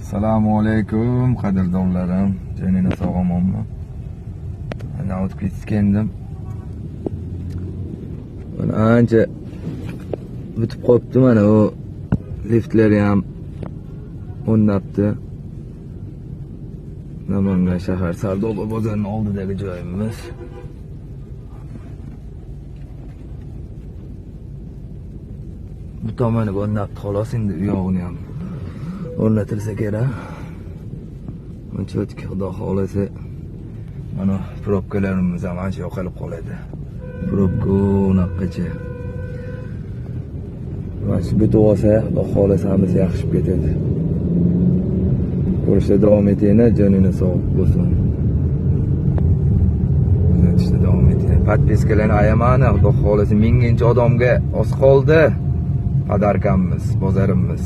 Assalomu alaykum qadrdonlarim. Joningiz sog'omonmi? Mana o'tib ketgandim. Mana ancha bitib qopti, mana o liftlar ham o'rnabdi. Namangan shahar Sardoba bozorining oldidagi joyimiz. Bu tomoni o'rnabdi, xolos endi u yog'ini ham o'rnatilsa kerak. Buncha o'tib xudo xolasa mana probkalarimiz ham ancha yo'qolib qoladi. Probka unaqacha. Mana shu bitib olsa, xudo xolasa hammasi yaxshi ketadi. Ko'rishda davom etinglar, joningiz sog' bo'lsin. Kuzatishda davom etinglar. Podpiskalarni ayamani, xudo xolasa minginchi odamga oz qoldi. Padarkamiz, bozorimiz.